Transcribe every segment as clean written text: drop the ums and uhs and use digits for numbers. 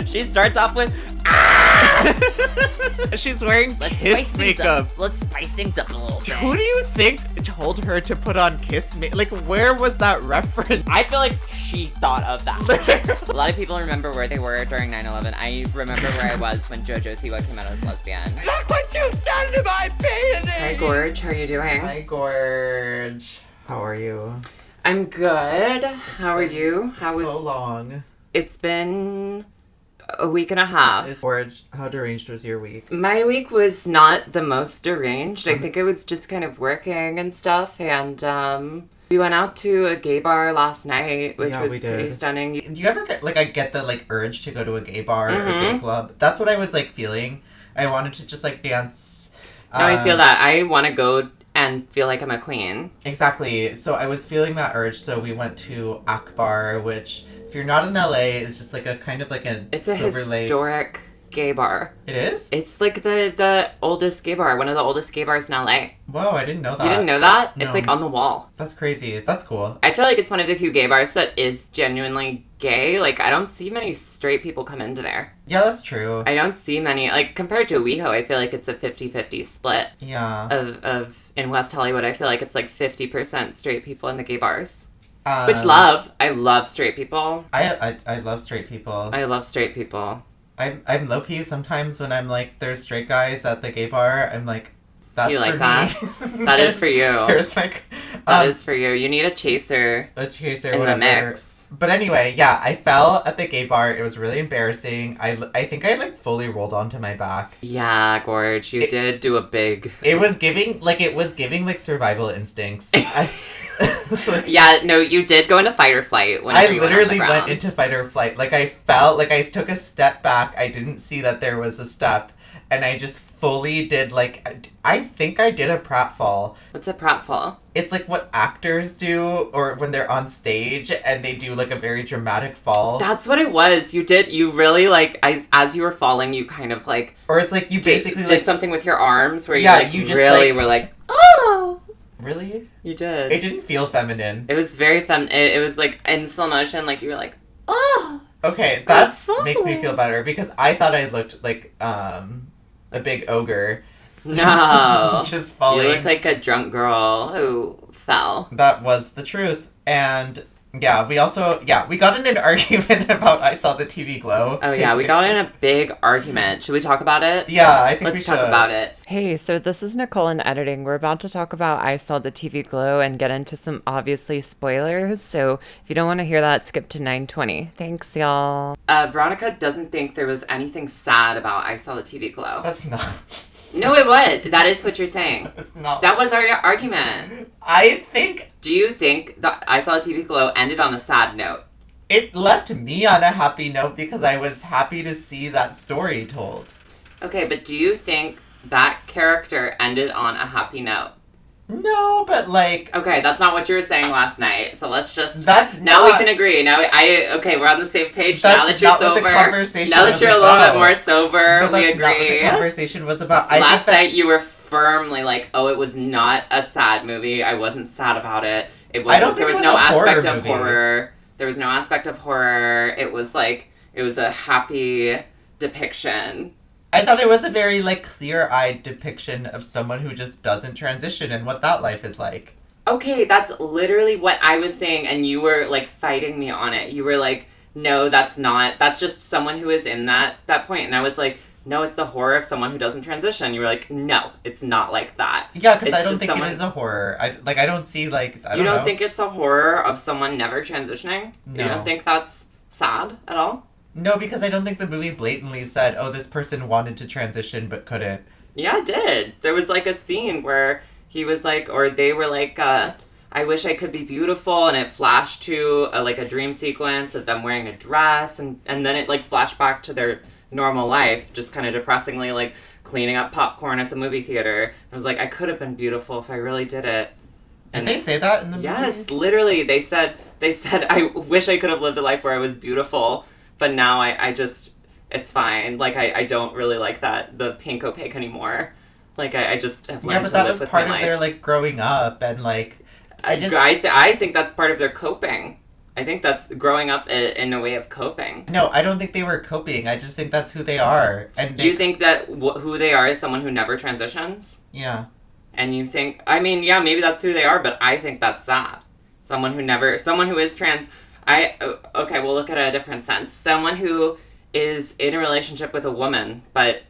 She starts off with, she's wearing kiss makeup. Let's spice things up a little bit. Who do you think told her to put on kiss makeup? Like, where was that reference? I feel like she thought of that. A lot of people remember where they were during 9/11. I remember where I was when Jojo Siwa came out as lesbian. Look what you've done to my baby! Hi, Gorg. How are you doing? Hi, Gorge. How are you? I'm good. How are you? So long. It's been a week and a half. Gorge, how deranged was your week? My week was not the most deranged. I think I was just kind of working and stuff, and we went out to a gay bar last night, which was pretty stunning. Do you ever get, I get the, urge to go to a gay bar or a gay club? That's what I was, feeling. I wanted to just, dance. No, I feel that. I want to go and feel like I'm a queen. Exactly. So I was feeling that urge, so we went to Akbar, which, if you're not in LA, is just, It's a historic gay bar. It is? It's, the oldest gay bar. One of the oldest gay bars in LA. Whoa, I didn't know that. You didn't know that? No. It's, on the wall. That's crazy. That's cool. I feel like it's one of the few gay bars that is genuinely gay. I don't see many straight people come into there. Yeah, that's true. I don't see many. Compared to WeHo, I feel like it's a 50-50 split. Yeah. Of in West Hollywood, I feel like it's 50% straight people in the gay bars. I love straight people. I love straight people. I love straight people. I'm low-key sometimes when I'm there's straight guys at the gay bar, I'm that's you like for that? me. That is for you. That is for you. You need a chaser. A chaser, in whatever. the mix. But anyway, yeah, I fell at the gay bar. It was really embarrassing. I think I fully rolled onto my back. Yeah, Gorge, you did do a big... It was giving survival instincts. Yeah, no, you did go into fight or flight. I literally went into fight or flight. I felt I took a step back. I didn't see that there was a step. And I just fully did, I think I did a pratfall. What's a pratfall? It's what actors do, or when they're on stage, and they do, a very dramatic fall. That's what it was. You really, as you were falling, you kind of, Or it's you basically, did something with your arms, where you just, really were oh! Really? You did. It didn't feel feminine. It was very feminine. It was, in slow motion, you were oh! Okay, that makes me feel better, because I thought I looked a big ogre. No. Just falling. You look like a drunk girl who fell. That was the truth. And we got in an argument about I Saw the TV Glow. Oh yeah, we got in a big argument. Should we talk about it? Yeah, I think we should. Let's talk about it. Hey, so this is Nicole in editing. We're about to talk about I Saw the TV Glow and get into some obviously spoilers. So if you don't want to hear that, skip to 9:20. Thanks, y'all. Veronica doesn't think there was anything sad about I Saw the TV Glow. That's not. No, it was. That is what you're saying. It's not. That was our argument. Do you think that I Saw the TV Glow ended on a sad note? It left me on a happy note because I was happy to see that story told. Okay, but do you think that character ended on a happy note? No, but Okay, that's not what you were saying last night. So let's just... Now we can agree. Okay, we're on the same page now that you're sober. Now that you're a little bit more sober, we agree. Not what the conversation was about. Last night you were firmly it was not a sad movie. I wasn't sad about it. There was no aspect of horror. There was no aspect of horror. It was it was a happy depiction. I thought it was a very, clear-eyed depiction of someone who just doesn't transition and what that life is like. Okay, that's literally what I was saying, and you were, fighting me on it. You were no, that's not. That's just someone who is in that point. And I was no, it's the horror of someone who doesn't transition. You were no, it's not like that. Yeah, because I don't think it is a horror. I don't see, I don't know. You don't think it's a horror of someone never transitioning? No. You don't think that's sad at all? No, because I don't think the movie blatantly said, oh, this person wanted to transition but couldn't. Yeah, it did. There was, a scene where he was, or they were, I wish I could be beautiful, and it flashed to, a dream sequence of them wearing a dress, and then it, flashed back to their normal life, just kind of depressingly, cleaning up popcorn at the movie theater. I was I could have been beautiful if I really did it. Did they say that in the movie? Yes, literally. They said, I wish I could have lived a life where I was beautiful. But now I just, it's fine. I don't really like the pink opaque anymore. I just have learned to live with my life. Yeah, but that was part of their, growing up, and, I think that's part of their coping. I think that's growing up in a way of coping. No, I don't think they were coping. I just think that's who they are. And You think that who they are is someone who never transitions? Yeah. And you think, I mean, yeah, maybe that's who they are, but I think that's sad. Someone who is trans, okay, we'll look at it in a different sense. Someone who is in a relationship with a woman, but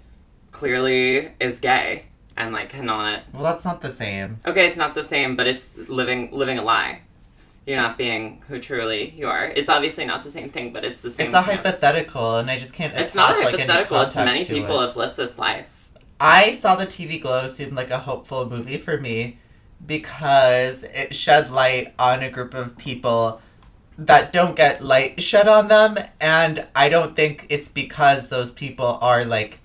clearly is gay and, like, cannot... Well, that's not the same. Okay, it's not the same, but it's living a lie. You're not being who truly you are. It's obviously not the same thing, but it's the same. It's a hypothetical, and I just can't. It's not a like, hypothetical. It's many people have lived this life. I saw the TV Glow seemed like a hopeful movie for me because it shed light on a group of people that don't get light shed on them, and I don't think it's because those people are, like,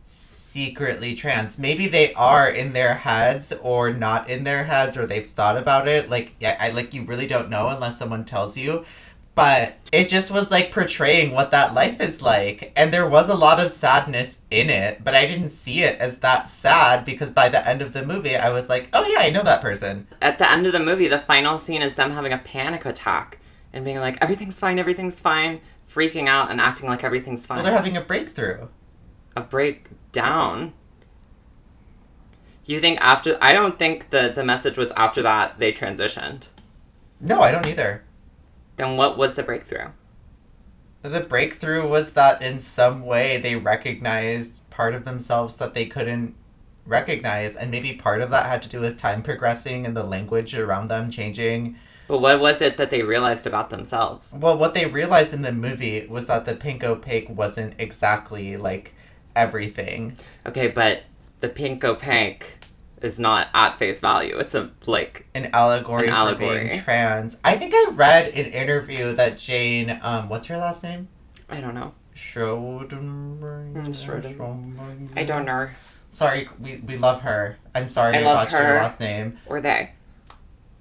secretly trans. Maybe they are in their heads or not in their heads, or they've thought about it. Like, yeah, you really don't know unless someone tells you. But it just was, like, portraying what that life is like. And there was a lot of sadness in it, but I didn't see it as that sad because by the end of the movie, I was like, oh yeah, I know that person. At the end of the movie, the final scene is them having a panic attack and being like, everything's fine, freaking out and acting like everything's fine. Well, they're having a breakthrough. A breakdown? You think after... I don't think the message was after that they transitioned. No, I don't either. Then what was the breakthrough? The breakthrough was that in some way they recognized part of themselves that they couldn't recognize, and maybe part of that had to do with time progressing and the language around them changing. But what was it that they realized about themselves? Well, what they realized in the movie was that the pink opaque wasn't exactly, like, everything. Okay, but the pink opaque is not at face value. It's a, like... An allegory for being trans. I think I read an interview that Jane, what's her last name? I don't know. Schroeder. I don't know. Sorry, we love her. I'm sorry I botched her last name. Or they.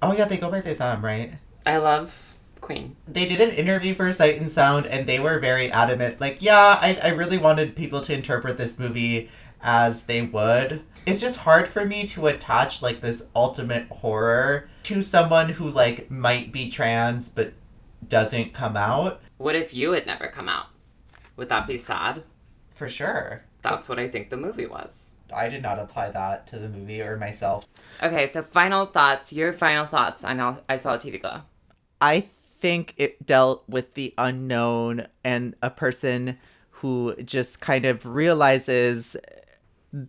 Oh yeah, they go by they them, right? I love Queen. They did an interview for Sight and Sound, and they were very adamant. Like, yeah, I really wanted people to interpret this movie as they would. It's just hard for me to attach, like, this ultimate horror to someone who, like, might be trans but doesn't come out. What if you had never come out? Would that be sad? For sure. That's what I think the movie was. I did not apply that to the movie or myself. Okay, so final thoughts. Your final thoughts. I saw TV Glow. I think it dealt with the unknown and a person who just kind of realizes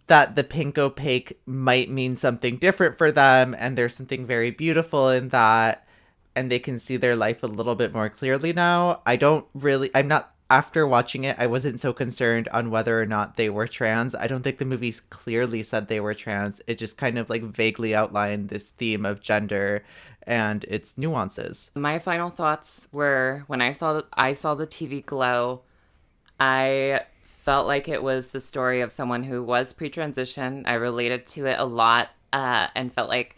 that the pink opaque might mean something different for them, and there's something very beautiful in that, and they can see their life a little bit more clearly now. After watching it, I wasn't so concerned on whether or not they were trans. I don't think the movies clearly said they were trans. It just kind of, like, vaguely outlined this theme of gender and its nuances. My final thoughts were, when I saw the TV Glow, I felt like it was the story of someone who was pre-transition. I related to it a lot, and felt like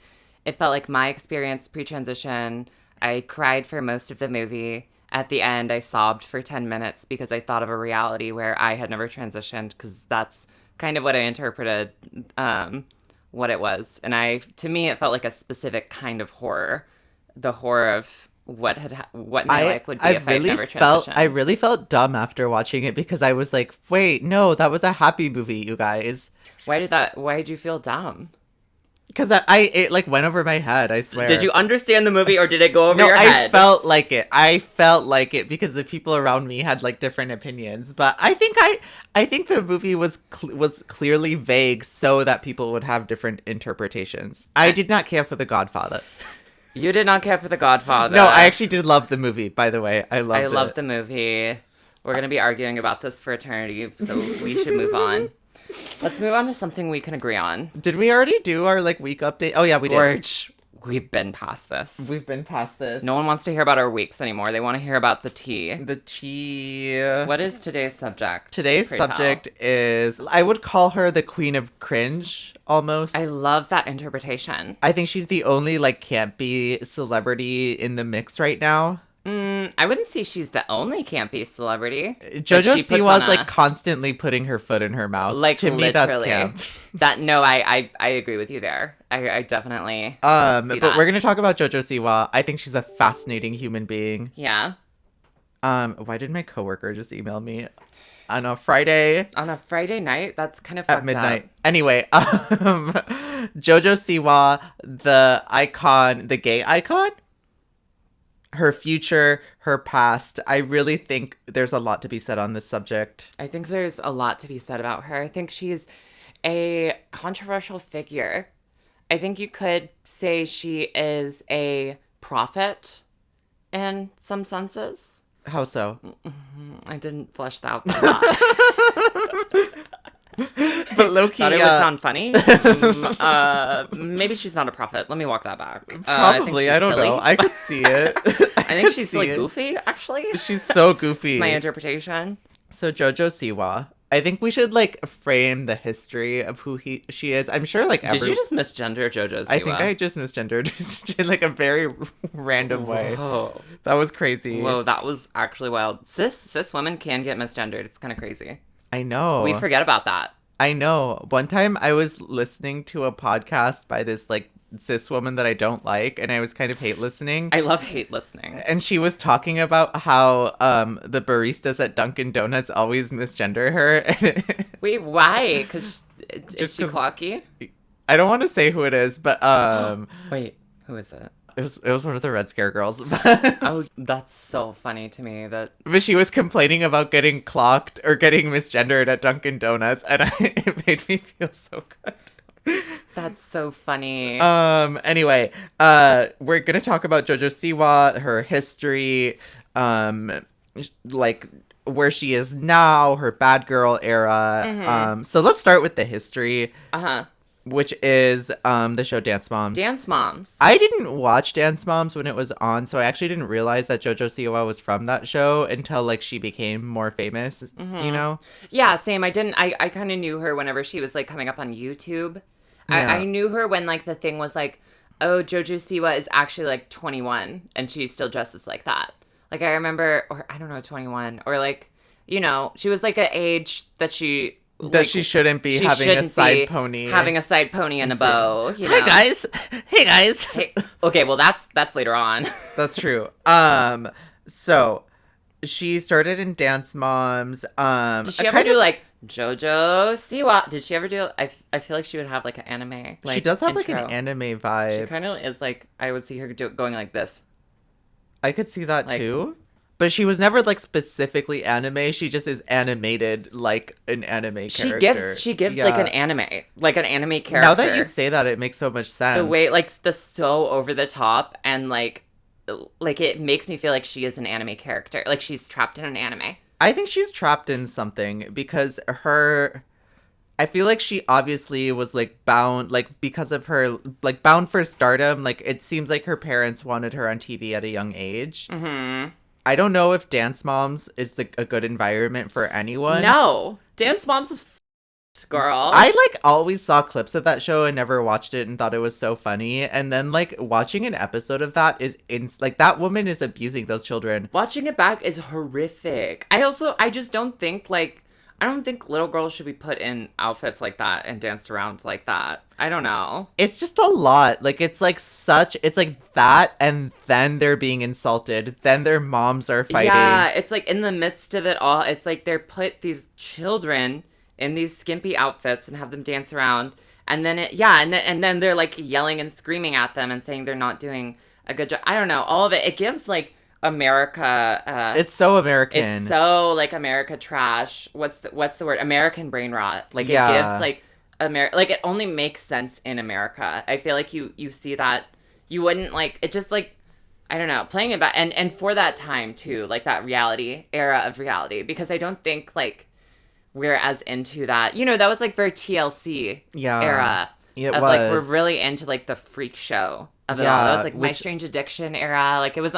my experience pre-transition. I cried for most of the movie. At the end, I sobbed for 10 minutes because I thought of a reality where I had never transitioned, because that's kind of what I interpreted what it was. And to me, it felt like a specific kind of horror. The horror of what my life would be if I'd never transitioned. I really felt dumb after watching it because I was like, wait, no, that was a happy movie, you guys. Why did you feel dumb? Because it like went over my head, I swear. Did you understand the movie or did it go over your head? I felt like it because the people around me had like different opinions. But I think the movie was clearly vague so that people would have different interpretations. I did not care for The Godfather. You did not care for The Godfather. No, I actually did love the movie, by the way. I loved the movie. We're going to be arguing about this for eternity, so we should move on. Let's move on to something we can agree on. Did we already do our week update? Oh yeah, we did. We've been past this. No one wants to hear about our weeks anymore. They want to hear about the tea. The tea. What is today's subject? Today's subject is, I would call her the queen of cringe, almost. I love that interpretation. I think she's the only campy celebrity in the mix right now. I wouldn't say she's the only campy celebrity. Jojo Siwa's like constantly putting her foot in her mouth. Like, to me, that's camp. I agree with you there. I definitely see but that. we're gonna talk about Jojo Siwa. I think she's a fascinating human being. Yeah. Why did my coworker just email me on a Friday? On a Friday night? That's kind of fucked at midnight. up. Anyway, Jojo Siwa, the icon, the gay icon, her future, her past. I really think there's a lot to be said on this subject. I think there's a lot to be said about her. I think she's a controversial figure. I think you could say she is a prophet in some senses. How so? I didn't flesh that out. But low-key, thought it would sound funny. Maybe she's not a prophet. Let me walk that back. Probably. I don't silly. know. I could see it. I think she's like goofy, actually. She's so goofy. My interpretation. So Jojo Siwa, I think we should like frame the history of who she is. I'm sure like Did you just misgender Jojo Siwa? I think I just misgendered in like a very random way. Whoa. That was crazy. Whoa, that was actually wild. Cis women can get misgendered. It's kind of crazy. I know. We forget about that. I know. One time I was listening to a podcast by this like cis woman that I don't like, and I was kind of hate listening. I love hate listening. And she was talking about how the baristas at Dunkin' Donuts always misgender her. Wait, why? Because is she clocky? I don't want to say who it is, but Wait, who is it? It was one of the Red Scare girls. Oh, that's so funny to me that. But she was complaining about getting clocked or getting misgendered at Dunkin' Donuts, and it made me feel so good. That's so funny. Anyway, we're gonna talk about Jojo Siwa, her history, like where she is now, her bad girl era. Mm-hmm. So let's start with the history. Uh-huh. Which is the show Dance Moms. Dance Moms. I didn't watch Dance Moms when it was on, so I actually didn't realize that Jojo Siwa was from that show until like she became more famous, you know? Yeah, same. I kind of knew her whenever she was like coming up on YouTube. Yeah. I knew her when like the thing was like, oh, Jojo Siwa is actually like 21 and she still dresses like that. Like I remember, or I don't know, 21 or like, you know, she was like an age that she... That she shouldn't be having a side pony. Having a side pony and a bow. You know? Hey guys. Hey. Okay, well that's later on. That's true. So she started in Dance Moms. Did she ever do like Jojo Siwa? Did she ever do? I feel like she would have like an anime. Like, she does have intro. like an anime vibe. She kind of is like I would see her going like this. I could see that too. But she was never like specifically anime. She just is animated like an anime character. She gives like an anime character. Now that you say that, it makes so much sense. The way like the so over the top and like it makes me feel like she is an anime character. Like she's trapped in an anime. I think she's trapped in something because I feel like she obviously was like bound, like because of her, like bound for stardom. Like it seems like her parents wanted her on TV at a young age. Mm-hmm. I don't know if Dance Moms is a good environment for anyone. No. Dance Moms is girl. I like always saw clips of that show and never watched it and thought it was so funny. And then like watching an episode of that is like that woman is abusing those children. Watching it back is horrific. I just don't think like I don't think little girls should be put in outfits like that and danced around like that. I don't know. It's just a lot. Like, it's like that, and then they're being insulted. Then their moms are fighting. Yeah, it's like in the midst of it all, it's like they're put these children in these skimpy outfits and have them dance around. And then and then they're like yelling and screaming at them and saying they're not doing a good job. I don't know. All of it gives like America. It's so American. It's so like America trash. What's the word? American brain rot. Like it gives like like it only makes sense in America. I feel like you see that you wouldn't like it just like I don't know playing it back and for that time too like that era of reality because I don't think like we're as into that. You know that was like very TLC era. It was. Was. Like we're really into like the freak show of it all. That was like My Strange Addiction era. Like it was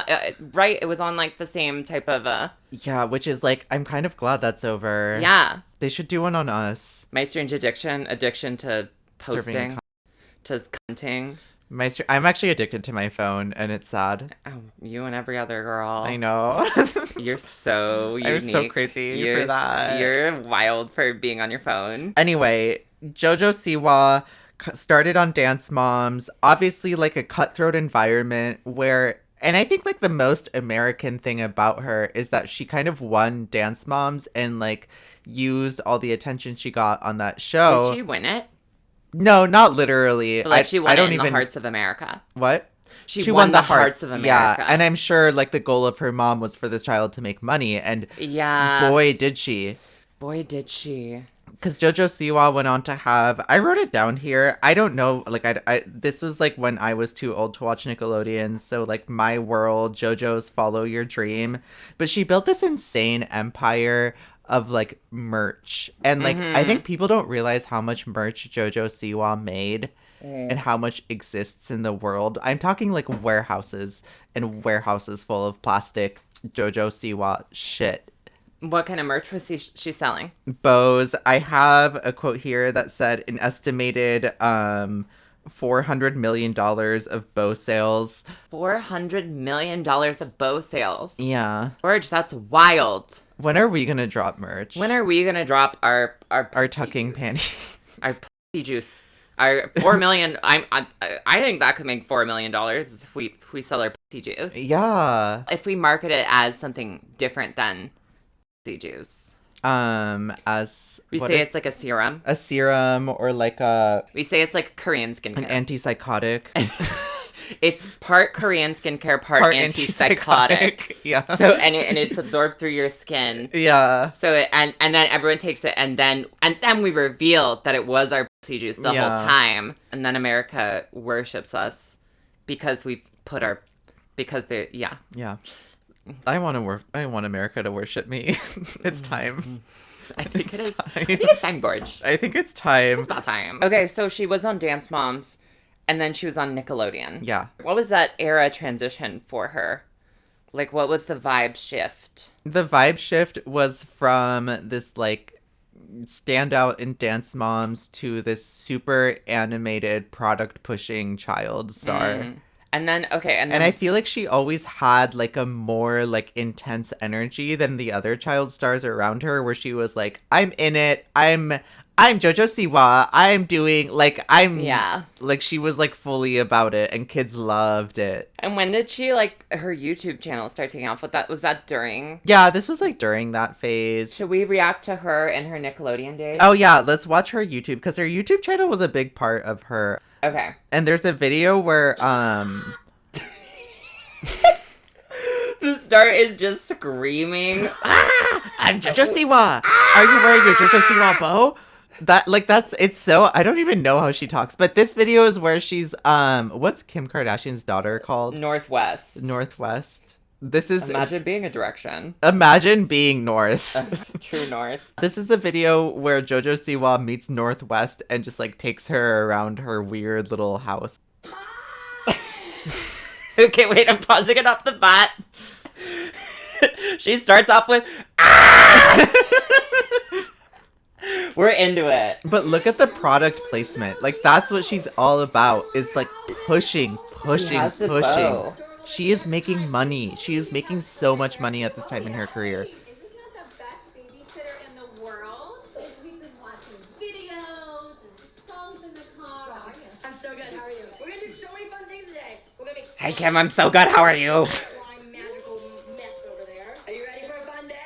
right. It was on like the same type of Yeah, which is like I'm kind of glad that's over. Yeah, they should do one on us. My Strange Addiction to posting, to cunting. I'm actually addicted to my phone, and it's sad. Oh, you and every other girl. I know. You're so unique. I'm so crazy for that. You're wild for being on your phone. Anyway, Jojo Siwa started on Dance Moms, obviously like a cutthroat environment where, and I think like the most American thing about her is that she kind of won Dance Moms and like used all the attention she got on that show. Did she win it? No, not literally. But, like, she won I don't it in even... the hearts of America. What? She won the hearts of America. Yeah, and I'm sure like the goal of her mom was for this child to make money, and boy did she. Boy did she. Because Jojo Siwa went on to have, I wrote it down here. I don't know, like this was like when I was too old to watch Nickelodeon, so like My World, JoJo's Follow Your Dream. But she built this insane empire of like merch, and like I think people don't realize how much merch Jojo Siwa made and how much exists in the world. I'm talking like warehouses and warehouses full of plastic Jojo Siwa shit. What kind of merch was she selling? Bows. I have a quote here that said an estimated $400 million of bow sales. $400 million of bow sales. Yeah. George, that's wild. When are we gonna drop merch? When are we gonna drop our tucking juice? panties? Our pussy juice. Our 4 million. I think that could make $4 million if we sell our pussy juice. Yeah. If we market it as something different than pussy juice. As we say it's like a serum. A serum or like a. We say it's like Korean skincare. An antipsychotic. It's part Korean skincare, part antipsychotic. Yeah. So and it's absorbed through your skin. Yeah. So and then everyone takes it and then we reveal that it was our pussy juice the whole time, and then America worships us because we put our Yeah. I want America to worship me. It's time. I think it is. I think it's time, Gorge. I think it's time. It's about time. Okay, so she was on Dance Moms. And then she was on Nickelodeon. Yeah. What was that era transition for her? Like, what was the vibe shift? The vibe shift was from this, like, standout in Dance Moms to this super animated, product-pushing child star. And then, okay, and I feel like she always had, like, a more, like, intense energy than the other child stars around her, where she was like, I'm in it, I'm Jojo Siwa. I'm doing, like, like, she was, like, fully about it, and kids loved it. And when did she, like, her YouTube channel start taking off? Was that during? Yeah, this was, like, during that phase. Should we react to her in her Nickelodeon days? Oh, yeah, let's watch her YouTube, because her YouTube channel was a big part of her. Okay. And there's a video where, the star is just screaming. I'm Jojo Siwa. Are you wearing your Jojo Siwa bow? It's so, I don't even know how she talks, but this video is where she's, what's Kim Kardashian's daughter called? Northwest. This is... Imagine being a direction. Imagine being North. True North. This is the video where Jojo Siwa meets Northwest and just, like, takes her around her weird little house. Okay, wait, I'm pausing it off the bat. She starts off with, We're into it. But look at the product placement. Like, that's what she's all about, is, like, pushing. Bow. She is making money. She is making so much money at this time in her career. Isn't that the best babysitter in the world? We've been watching videos and songs in the car. I'm so good. How are you? We're gonna do so many fun things today. We're gonna make Hey, Kim, I'm so good. How are you? slime magical mess over there. Are you ready for a fun day?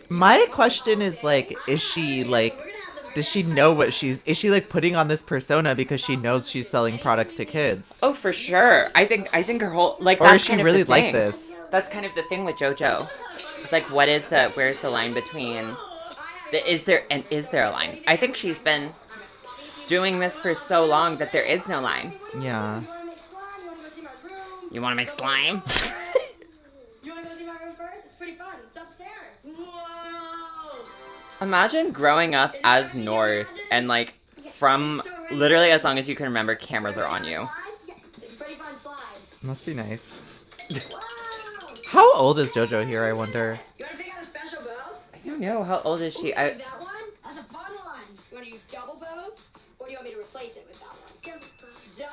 My question is, like, is she, like, does she know what is she, like, putting on this persona because she knows she's selling products to kids? Oh, for sure. I think her whole, like, or that's is she kind of really the thing. like this? That's kind of the thing with JoJo. It's like, where's the line between, is there a line? I think she's been doing this for so long that there is no line. Yeah. You want to make slime? You wanna go see my room first? It's pretty fun. It's upstairs. Whoa! Imagine growing up as North and, like, from literally as long as you can remember, cameras are on you. It's a pretty fun slide. Must be nice. Whoa! How old is JoJo here, I wonder? You wanna pick out a special bow? I don't know. How old is she? That one? That's a fun one. You wanna use double bows? Or do you want me to replace it with that one? Double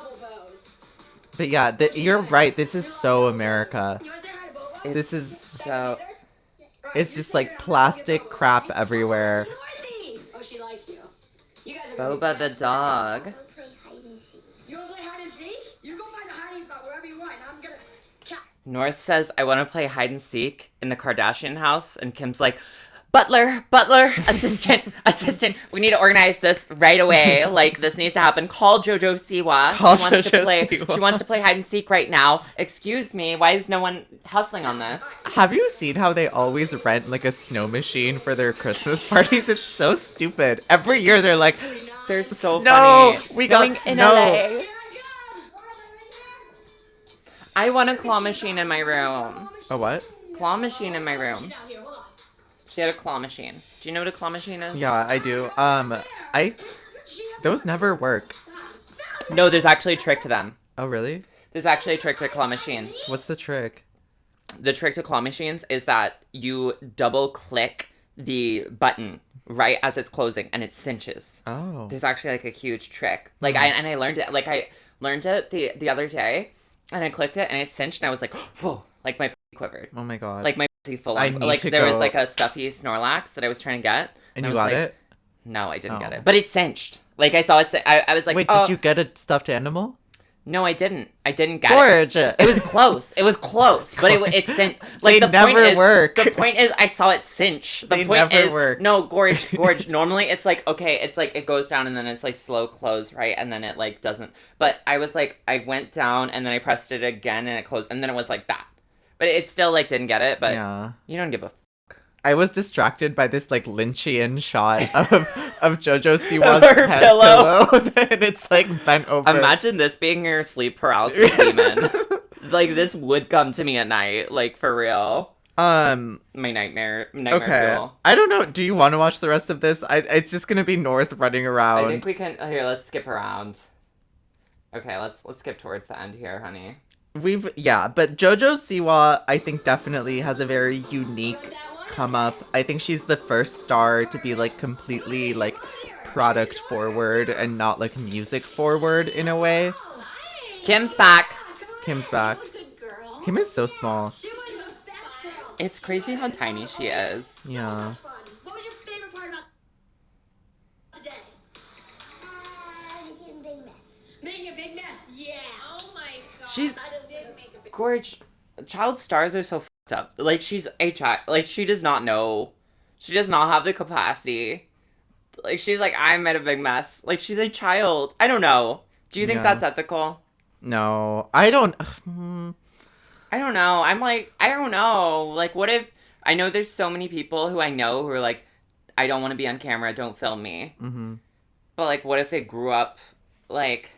But yeah, you're right. This is so America. You wanna say hi to Boba? This is, So it's just like plastic crap everywhere. Dorothy! Oh, she likes you. You guys are gonna be Boba the best dog. friends. You wanna play hide and seek? You go find a hiding spot wherever you want, and I'm gonna North says, I want to play hide and seek in the Kardashian house. And Kim's like, Butler, assistant, we need to organize this right away. Like, this needs to happen. Call Jojo Siwa. She wants to play hide and seek right now. Excuse me, why is no one hustling on this? Have you seen how they always rent like a snow machine for their Christmas parties? It's so stupid. Every year they're like, They're so snow! funny. We got Snowing in snow! LA. I want a claw machine in my room. A what? Claw machine in my room. She had a claw machine. Do you know what a claw machine is? Yeah, I do. Those never work. No, there's actually a trick to them. Oh, really? There's actually a trick to claw machines. What's the trick? The trick to claw machines is that you double click the button right as it's closing and it cinches. Oh. There's actually like a huge trick. Like I learned it. Like I learned it the other day and I clicked it and it cinched and I was like, whoa, like my pussy quivered. Oh my god. Like my pussy full I on. need Like to there was go- like a stuffy Snorlax that I was trying to get. And I you was got like, it? No, I didn't get Oh. it. But it cinched. Like I saw it. I was like, Wait, oh. did you get a stuffed animal? No, I didn't. I didn't get Gorge! it. It was close. It was close, but it cinched. Like They the never point is, work. The point is, I saw it cinch. The They point never is, work. no, gorge. Normally, it's like okay, it's like it goes down and then it's like slow close, right, and then it like doesn't. But I was like, I went down and then I pressed it again and it closed, and then it was like that. But it still like didn't get it. But Yeah. you don't give a. I was distracted by this like Lynchian shot of Jojo Siwa's Her head pillow. and it's like bent over. Imagine this being your sleep paralysis demon. Like this would come to me at night, like for real. My nightmare Okay. fuel. I don't know. Do you want to watch the rest of this? It's just gonna be North running around. I think we can. Here, let's skip around. Okay, let's skip towards the end here, honey. But Jojo Siwa, I think definitely has a very unique come up. I think she's the first star to be like completely like product forward and not like music forward in a way. Kim's back. Kim's back. Kim is so small. It's crazy how tiny she is. Yeah. What was your favorite part about the day? Making a big mess. Yeah. Oh my god. She's I did make a big gorge. Child stars are so fucked up. Like she's a child. Like she does not know. She does not have the capacity. Like she's like I made a big mess. Like she's a child. I don't know. Do you think Yeah. that's ethical? No, I don't. I don't know. I'm like, I don't know. Like, what if... I know there's so many people who I know who are like, I don't want to be on camera, don't film me. Mm-hmm. But, like, what if they grew up, like,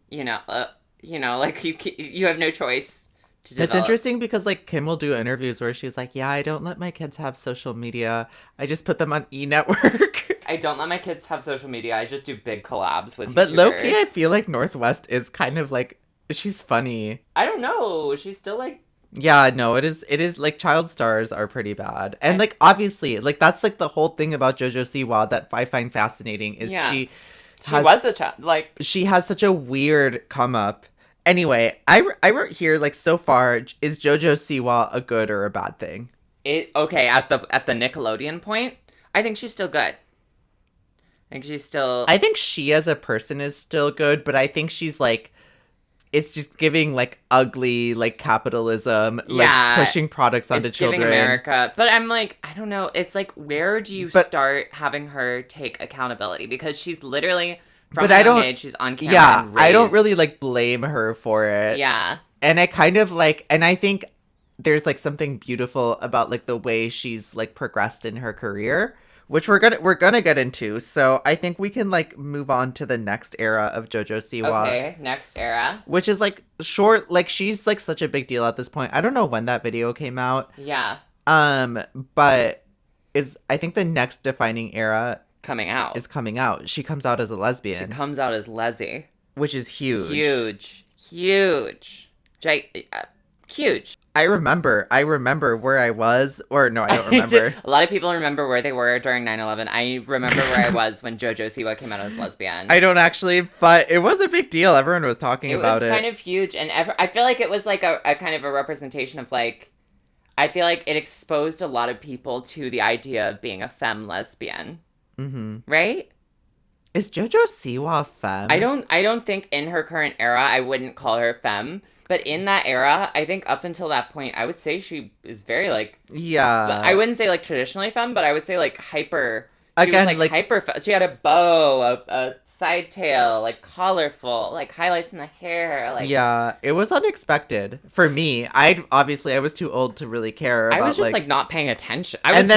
like, you have no choice to It's develop. interesting because like Kim will do interviews where she's like, yeah, I don't let my kids have social media. I just put them on E-Network. I don't let my kids have social media. I just do big collabs with But YouTubers. low-key, I feel like Northwest is kind of like, she's funny. I don't know. She's still, like... Yeah, no, it is like child stars are pretty bad. And like obviously, like that's like the whole thing about Jojo Siwa that I find fascinating is Yeah. she was a child. Like... she has such a weird come up. Anyway, I wrote here like so far, is Jojo Siwa a good or a bad thing? Okay, at the Nickelodeon point, I think she's still good. I think she's still... I think she as a person is still good, but I think she's like, it's just giving like ugly like capitalism, like pushing products onto it's children. Giving America. But I'm like, I don't know. It's like, where do you start having her take accountability? Because she's literally from a young age, she's on camera. Yeah, and I don't raised. really like blame her for it. Yeah. And I kind of like, and I think there's like something beautiful about like the way she's like progressed in her career, which we're gonna get into. So I think we can like move on to the next era of Jojo Siwa. Okay, next era. Which is like short, like she's like such a big deal at this point. I don't know when that video came out. Yeah. But I think the next defining era Coming out. is coming out. She comes out as a lesbian. She comes out as Leslie. Which is huge. Huge. I remember where I was, or no, I don't remember. A lot of people remember where they were during 9/11. I remember where I was when Jojo Siwa came out as lesbian. I don't actually, but it was a big deal. Everyone was talking about it. It was kind of huge, and I feel like it was like a kind of a representation of like, I feel like it exposed a lot of people to the idea of being a femme lesbian. Mm-hmm. Right? Is Jojo Siwa femme? I don't think in her current era I wouldn't call her femme. But in that era, I think up until that point, I would say she is very, like... Yeah. I wouldn't say, like, traditionally femme, but I would say, like, hyper... She Again, was, like, hyper... She had a bow, a side tail, like, colorful, like, highlights in the hair, like... Yeah, it was unexpected. For me, I was too old to really care about, I was just, like not paying attention. Because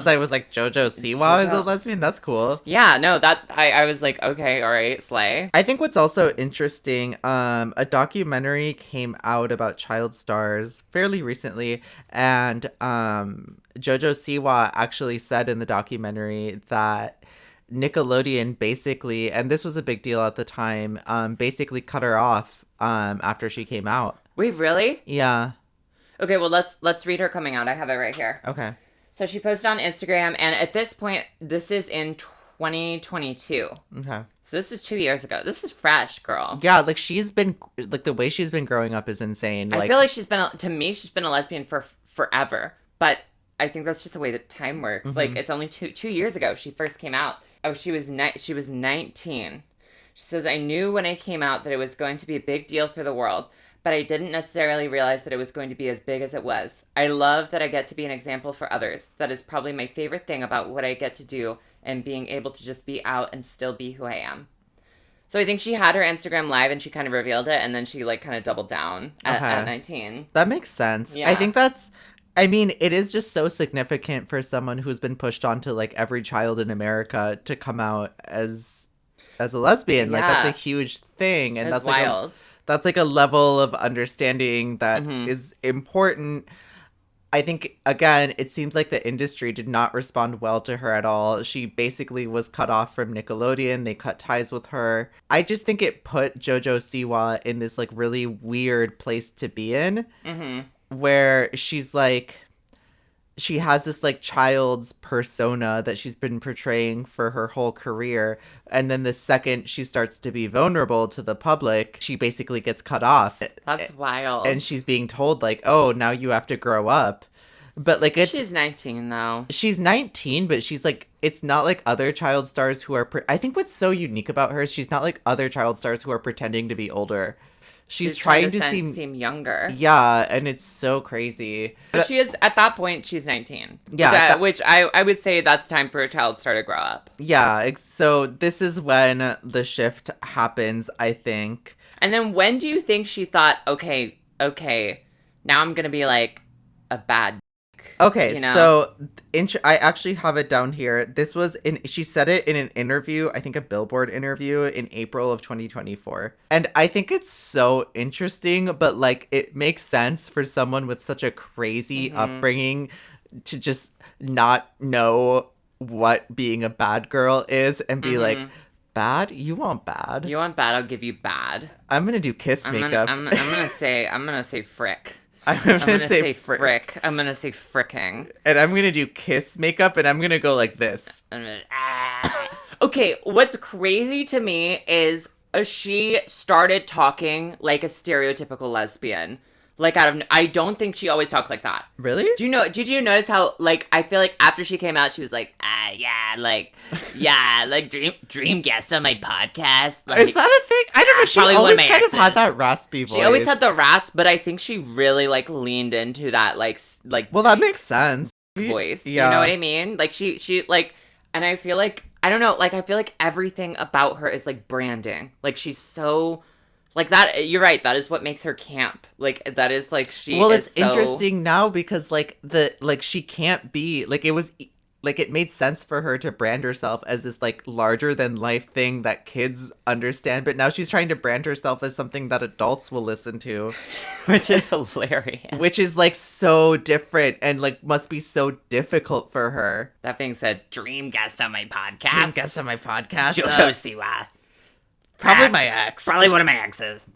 I was like, Jojo Siwa is a lesbian? That's cool. Yeah, no, I was like, okay, all right, slay. I think what's also interesting, a documentary came out about child stars fairly recently, and, Jojo Siwa actually said in the documentary that Nickelodeon basically, and this was a big deal at the time, basically cut her off after she came out. Wait, really? Yeah. Okay, well, let's read her coming out. I have it right here. Okay. So she posted on Instagram, and at this point, this is in 2022. Okay. So this is 2 years ago. This is fresh, girl. Yeah, like she's been, like the way she's been growing up is insane. I feel like she's been a lesbian for forever, but I think that's just the way that time works. Mm-hmm. Like, it's only two years ago she first came out. Oh, she was 19. She says, I knew when I came out that it was going to be a big deal for the world, but I didn't necessarily realize that it was going to be as big as it was. I love that I get to be an example for others. That is probably my favorite thing about what I get to do and being able to just be out and still be who I am. So I think she had her Instagram live and she kind of revealed it, and then she, like, kind of doubled down at 19. That makes sense. Yeah. I think it is just so significant for someone who's been pushed onto, like, every child in America to come out as a lesbian. Yeah. Like, that's a huge thing. And that's wild. Like that's, like, a level of understanding that is important. I think, again, it seems like the industry did not respond well to her at all. She basically was cut off from Nickelodeon. They cut ties with her. I just think it put Jojo Siwa in this, like, really weird place to be in. Mm-hmm. Where she's like, she has this like child's persona that she's been portraying for her whole career. And then the second she starts to be vulnerable to the public, she basically gets cut off. That's wild. And she's being told like, oh, now you have to grow up. But like she's 19 though. She's 19, but she's like, it's not like other child stars who are, I think what's so unique about her is she's not like other child stars who are pretending to be older. She's trying to seem younger. Yeah, and it's so crazy. But she is, at that point, she's 19. Yeah. Which I would say that's time for a child star to grow up. Yeah, so this is when the shift happens, I think. And then when do you think she thought, okay, now I'm going to be like a bad Okay, you know? So I actually have it down here. This was she said it in an interview, I think a Billboard interview in April of 2024. And I think it's so interesting, but like it makes sense for someone with such a crazy upbringing to just not know what being a bad girl is and be like, bad? You want bad? You want bad? I'll give you bad. I'm gonna do kiss makeup. I'm gonna say frick. I'm gonna say frick. I'm gonna say fricking. And I'm gonna do kiss makeup, and I'm gonna go like this. Okay, what's crazy to me is she started talking like a stereotypical lesbian. Like I don't think she always talked like that. Really? Did you notice how, like, I feel like after she came out, she was like, dream guest on my podcast. Like, is that a thing? I don't know. She always kind of had that raspy voice. She always had the rasp, but I think she really, like, leaned into that, like. Well, that makes sense. Voice. Yeah. You know what I mean? Like, she, like, and I feel like, I don't know, like, I feel like everything about her is, like, branding. Like, she's so. Like, that, you're right, that is what makes her camp. Like, that is, like, she Well, is it's interesting now because, like, she can't be, like, it made sense for her to brand herself as this, like, larger-than-life thing that kids understand, but now she's trying to brand herself as something that adults will listen to. Which is hilarious. Which is, like, so different and, like, must be so difficult for her. That being said, dream guest on my podcast. Jojo Siwa. Probably my ex. Probably one of my exes.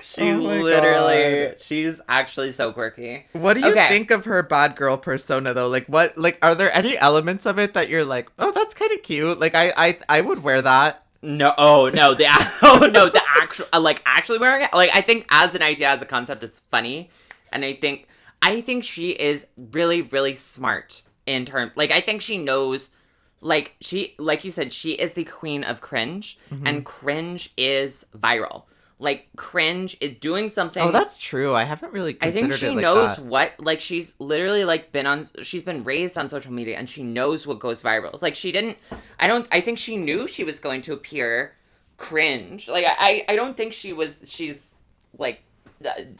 She Oh my literally, God. she's actually so quirky. What do you Okay. think of her bad girl persona though? Like what, like, are there any elements of it that you're like, oh, that's kind of cute? Like I would wear that. No, the actual, like, actually wearing it. Like, I think as an idea, as a concept, it's funny, and I think she is really, really smart in terms. Like, I think she knows. Like like you said, she is the queen of cringe, and cringe is viral. Like, cringe is doing something. Oh, that's true. I haven't really I considered think she it like knows that. what, like, she's literally, like, she's been raised on social media, and she knows what goes viral. Like, I think she knew she was going to appear cringe. Like, I don't think she's, like,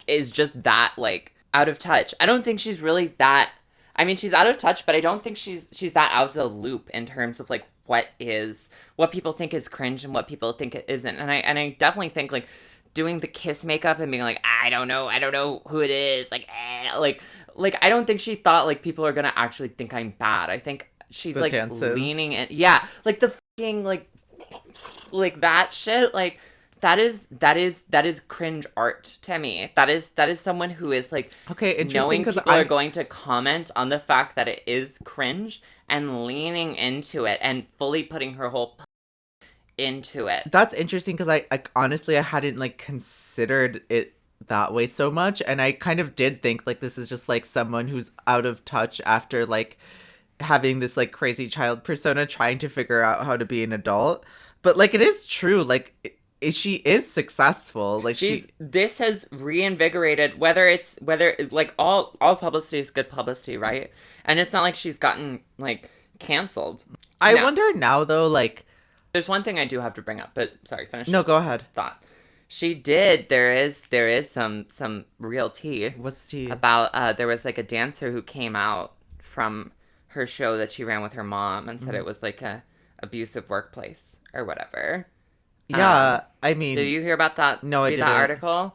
is just that, like, out of touch. I don't think she's really that, I mean, she's out of touch, but I don't think she's that out of the loop in terms of, like, what people think is cringe and what people think it isn't. And I definitely think, like, doing the kiss makeup and being like, I don't know who it is, like, like I don't think she thought, like, people are gonna actually think I'm bad. I think she's, The like, dances. leaning in, yeah, like the fucking, like that shit, like, that is cringe art to me. That is someone who is, like, Okay, interesting, knowing 'cause people are I- going to comment on the fact that it is cringe and leaning into it and fully putting her whole into it. That's interesting because I honestly I hadn't like considered it that way so much, and I kind of did think like this is just like someone who's out of touch after like having this like crazy child persona trying to figure out how to be an adult. But like it is true, like she is successful. Like This has reinvigorated whether like all publicity is good publicity, right? And it's not like she's gotten like canceled. I No. wonder now though, like There's one thing I do have to bring up, but sorry, finish. no, this go ahead. thought. She did. There is some real tea What's tea? about. There was like a dancer who came out from her show that she ran with her mom and said it was like a abusive workplace or whatever. Yeah, I mean, Did you hear about that? No, I That didn't. article.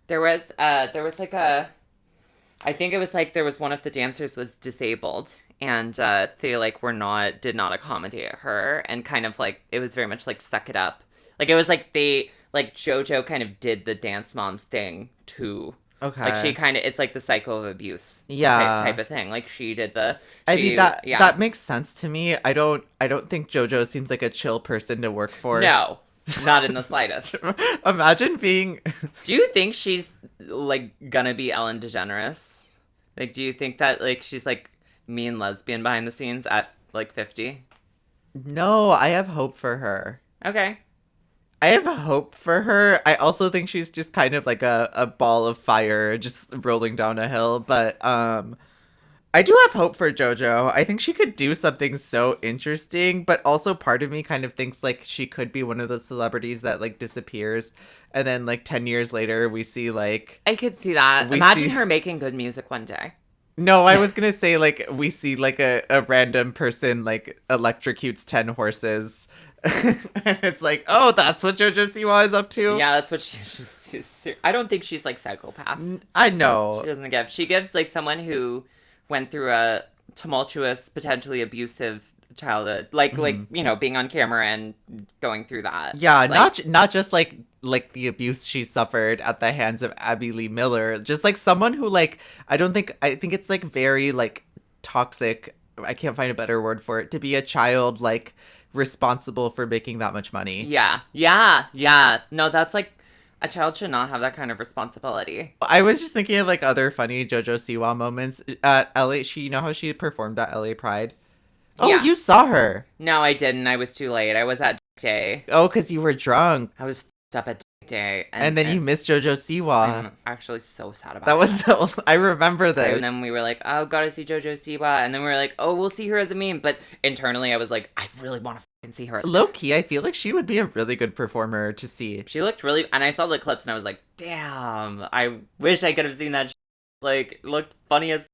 There was like I think it was like there was one of the dancers was disabled and they like did not accommodate her and kind of like it was very much like suck it up. Like it was like Jojo kind of did the dance moms thing too. okay. Like she kind of it's like the cycle of abuse. Yeah. type of thing. Like she did the. I mean that yeah. that makes sense to me. I don't think JoJo seems like a chill person to work for. No, not in the slightest. Imagine being Do you think she's like gonna be Ellen DeGeneres? Like, do you think that like she's like mean lesbian behind the scenes at like 50? No, I have hope for her. Okay. I have hope for her. I also think she's just kind of like a ball of fire just rolling down a hill. But I do have hope for JoJo. I think she could do something so interesting, but also part of me kind of thinks like she could be one of those celebrities that like disappears and then like 10 years later we see like I could see that. We Imagine see- her making good music one day. no, I was gonna say like we see like a random person like electrocutes 10 horses and it's like, oh, that's what Jojo Siwa is up to. Yeah, that's what she's I don't think she's like psychopath. I know. She doesn't give. She gives like someone who went through a tumultuous, potentially abusive childhood, like you know, being on camera and going through that. Yeah, Like, not just like the abuse she suffered at the hands of Abby Lee Miller, just like someone who like I think it's like very like toxic. I can't find a better word for it, to be a child like responsible for making that much money. Yeah. No, that's like a child should not have that kind of responsibility. I was just thinking of like other funny Jojo Siwa moments at LA. You know how she performed at LA Pride? Oh, Yeah. you saw her. No, I didn't. I was too late. I was at day. Oh, because you were drunk. I was f***ed up at day. And then you missed Jojo Siwa. I'm actually so sad about That was so... I remember this. And then we were like, oh, gotta see Jojo Siwa. And then we were like, oh, we'll see her as a meme. But internally, I was like, I really want to fucking see her. Low key, I feel like she would be a really good performer to see. She looked really... And I saw the clips and I was like, damn, I wish I could have seen that. Like, looked funny as...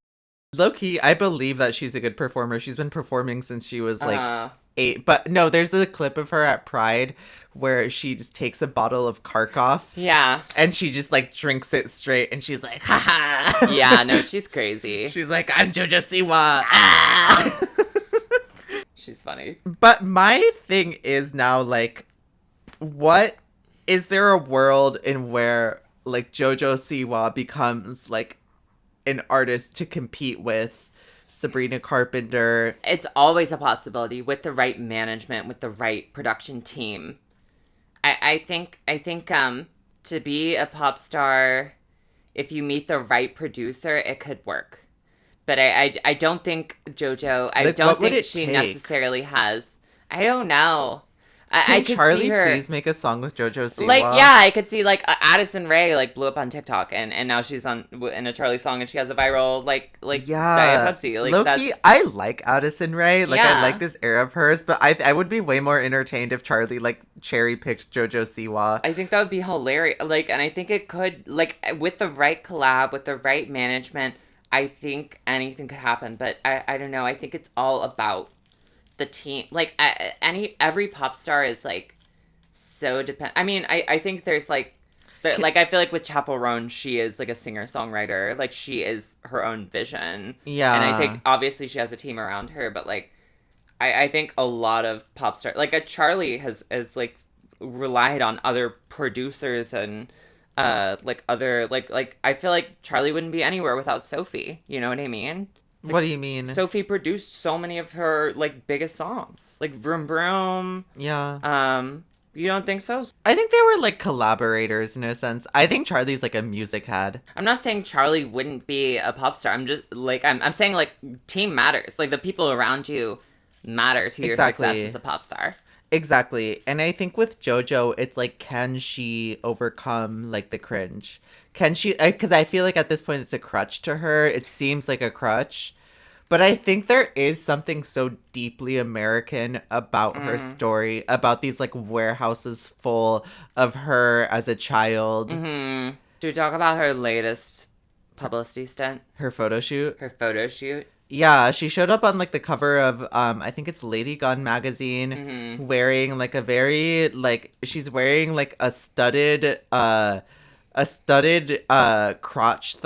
Low key, I believe that she's a good performer. She's been performing since she was like 8. But no, there's a clip of her at Pride where she just takes a bottle of Kharkov Yeah. and she just like drinks it straight and she's like, haha. Yeah, no, she's crazy. She's like, I'm Jojo Siwa. Ah! She's funny. But my thing is now like, what is there a world in where like Jojo Siwa becomes like an artist to compete with Sabrina Carpenter? It's always a possibility with the right management, with the right production team. I think to be a pop star, if you meet the right producer, it could work. But I don't think JoJo, I don't think she necessarily has. I don't know. I could Charlie see her, please make a song with Jojo Siwa? Like, yeah, I could see, like, Addison Rae, like, blew up on TikTok, and now she's in a Charlie song, and she has a viral, like Diet Pepsi. Like, low-key, I like Addison Rae. Like, Yeah. I like this era of hers, but I would be way more entertained if Charlie, like, cherry-picked Jojo Siwa. I think that would be hilarious. Like, and I think it could, like, with the right collab, with the right management, I think anything could happen. But I don't know. I think it's all about the team. Like, every pop star is, like, so I mean, I think there's, like, so, like, I feel like with Chappell Roan, she is, like, a singer-songwriter. Like, she is her own vision. Yeah. And I think, obviously, she has a team around her, but, like, I think a lot of pop stars, like, Charlie has, like, relied on other producers and, like, other, like, I feel like Charlie wouldn't be anywhere without Sophie. You know what I mean? Like, what do you mean? Sophie produced so many of her, like, biggest songs. Like, Vroom Vroom. Yeah. You don't think so? I think they were, like, collaborators in a sense. I think Charlie's, like, a music head. I'm not saying Charlie wouldn't be a pop star. I'm just, like, I'm saying, like, team matters. Like, the people around you matter to your success as a pop star. Exactly. And I think with JoJo, it's like, can she overcome, like, the cringe? Can she, because I feel like at this point it's a crutch to her. It seems like a crutch. But I think there is something so deeply American about her story, about these, like, warehouses full of her as a child. Mm-hmm. Should we talk about her latest publicity stunt? Her photo shoot? Her photo shoot? Yeah, she showed up on, like, the cover of, I think it's Lady Gun magazine, wearing, like, a very, like, she's wearing, like, a studded crotch.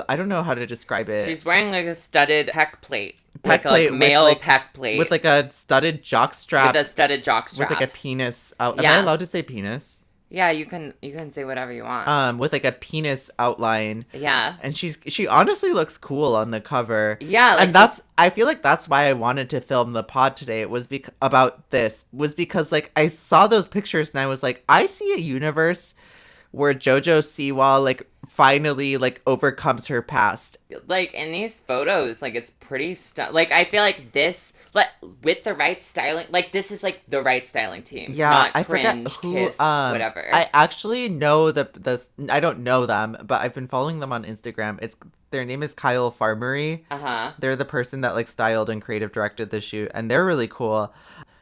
I don't know how to describe it. She's wearing, like, a studded pec plate. Pec like, plate male with, like, pec plate. With, like, a studded jock strap. With a studded jock strap. With, like, a penis out. Yeah. Am I allowed to say penis? Yeah, you can say whatever you want. With, like, a penis outline. Yeah. And she honestly looks cool on the cover. Yeah. Like, and I feel like that's why I wanted to film the pod today. It was because, like, I saw those pictures and I was like, I see a universe where Jojo Siwa, like, finally, like, overcomes her past. Like, in these photos, like, it's pretty like, I feel like this, like, with the right styling, like, this is, like, the right styling team. Yeah, not I cringe, forget who, kiss, whatever. I actually know I don't know them, but I've been following them on Instagram. Their name is Kyle Farmery. Uh-huh. They're the person that, like, styled and creative directed the shoot, and they're really cool.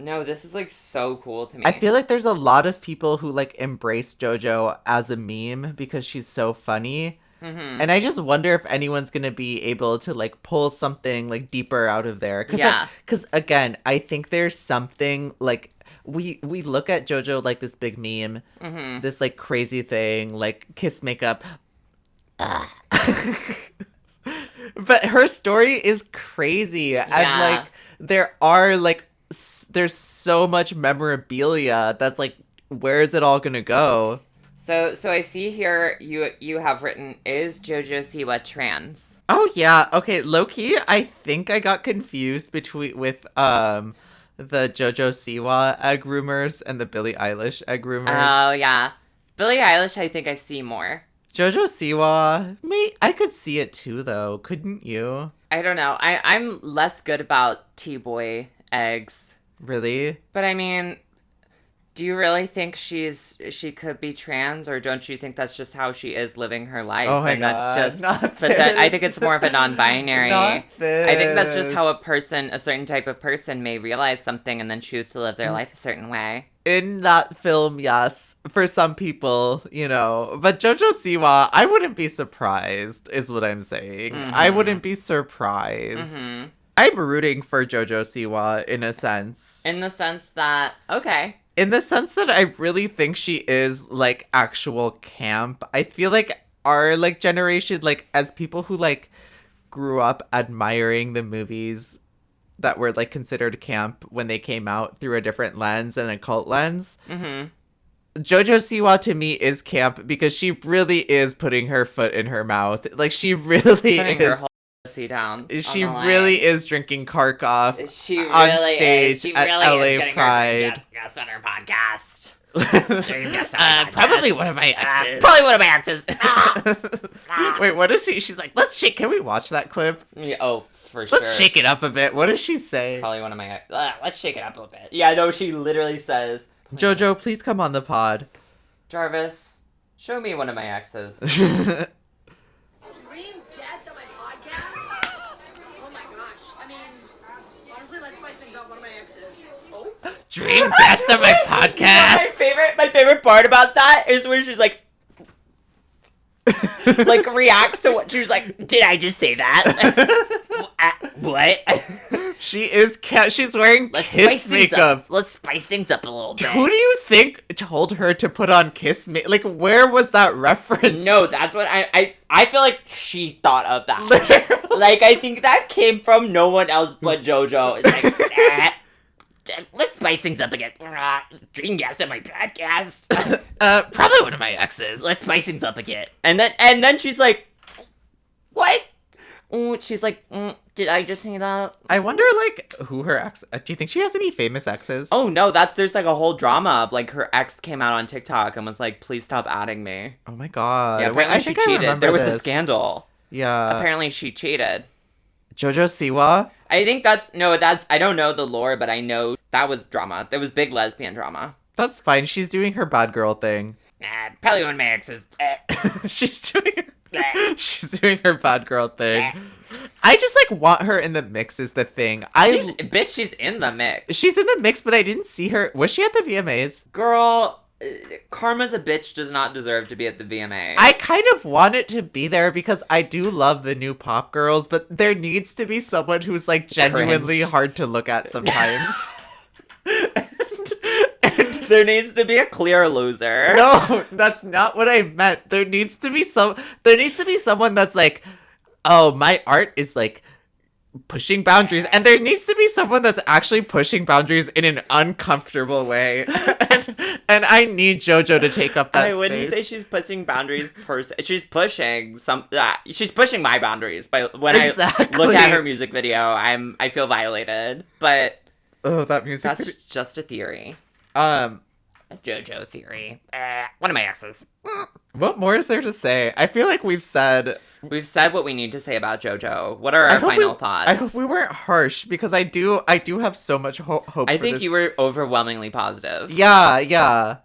No, this is, like, so cool to me. I feel like there's a lot of people who, like, embrace JoJo as a meme because she's so funny. Mm-hmm. And I just wonder if anyone's going to be able to, like, pull something, like, deeper out of there. Because, again, I think there's something, like, we look at JoJo like this big meme. Mm-hmm. This, like, crazy thing, like, kiss makeup. But her story is crazy. Yeah. And, like, there are, like, there's so much memorabilia that's like, where is it all gonna go? So I see here you have written, is Jojo Siwa trans? Oh yeah, okay, low-key, I think I got confused with the Jojo Siwa egg rumors and the Billie Eilish egg rumors. Oh yeah, Billie Eilish, I think I see more. Jojo Siwa, I could see it too though, couldn't you? I don't know. I'm less good about T-boy eggs. Really? But I mean, do you really think she could be trans, or don't you think that's just how she is living her life? Oh my and God, that's not just I think it's more of a non-binary. Not this. I think that's just how a certain type of person may realize something and then choose to live their life a certain way. In that film, yes, for some people, you know. But Jojo Siwa, I wouldn't be surprised, is what I'm saying. Mm-hmm. I wouldn't be surprised. Mm-hmm. I'm rooting for Jojo Siwa in a sense. In the sense that, okay. In the sense that I really think she is, like, actual camp. I feel like our, like, generation, like, as people who, like, grew up admiring the movies that were, like, considered camp when they came out through a different lens and a cult lens. Mm-hmm. Jojo Siwa to me is camp because she really is putting her foot in her mouth. Like, she really Putting is. her whole pussy down. She on the really line. is drinking Karkoff She on really stage is. She at really LA is getting Pride. her guest on her podcast. Probably one of my exes. Probably one of my exes. Wait, what is she? She's like, let's shake. Can we watch that clip? Yeah, oh, for sure. Let's shake it up a bit. What does she say? Probably one of my let's shake it up a bit. Yeah, no, she literally says, Jojo, please come on the pod. Jarvis, show me one of my exes. Dream guest on my podcast? Oh my gosh. I mean, honestly, let's spice things up. One of my exes. Oh. Dream guest on my podcast. My favorite part about that is when she's like reacts to what she was like. Did I just say that? What? She's wearing Kiss makeup. Let's spice things up a little bit. Who do you think told her to put on Kiss makeup? Like, where was that reference? No, that's what I feel like she thought of that. Like, I think that came from no one else but JoJo. It's like, let's spice things up again. Dream guest on my podcast. Probably one of my exes. Let's spice things up again. And then she's like, what? She's like, did I just say that? I wonder, like, who her ex... do you think she has any famous exes? Oh, no, there's, like, a whole drama of, like, her ex came out on TikTok and was like, please stop adding me. Oh, my God. Yeah, apparently I she think I cheated. remember There was a this. scandal. Yeah. Apparently she cheated. Jojo Siwa? I think I don't know the lore, but I know that was drama. There was big lesbian drama. That's fine. She's doing her bad girl thing. Probably one of my exes. She's doing her bad girl thing. I just, like, want her in the mix is the thing. She's in the mix. She's in the mix, but I didn't see her. Was she at the VMAs? Girl, Karma's a bitch does not deserve to be at the VMAs. I kind of want it to be there because I do love the new pop girls, but there needs to be someone who's, like, genuinely hard to look at sometimes. and there needs to be a clear loser. no, that's not what I meant. There needs to be someone that's like, oh, my art is, like, pushing boundaries, and there needs to be someone that's actually pushing boundaries in an uncomfortable way. and I need JoJo to take up that space. I wouldn't say she's pushing boundaries she's pushing she's pushing my boundaries by when I look at her music video. I feel violated, but that music that's video. just a theory. A JoJo theory. One of my exes. What more is there to say? I feel like we've said what we need to say about JoJo. What are our final thoughts? I hope we weren't harsh because I do have so much hope. I think you were overwhelmingly positive. Yeah.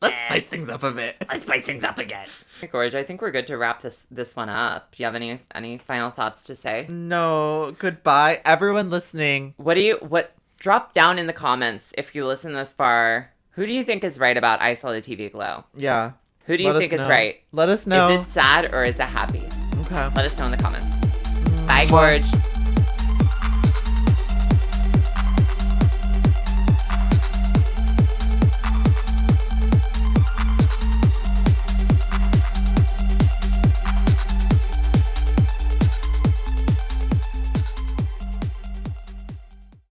Let's spice things up a bit. Let's spice things up again. Gorge, I think we're good to wrap this one up. Do you have any final thoughts to say? No. Goodbye, everyone listening. Drop down in the comments if you listen this far. Who do you think is right about I Saw the TV Glow? Yeah. Who do you think is right? Let us know. Is it sad or is it happy? Okay. Let us know in the comments. Bye, Gorge.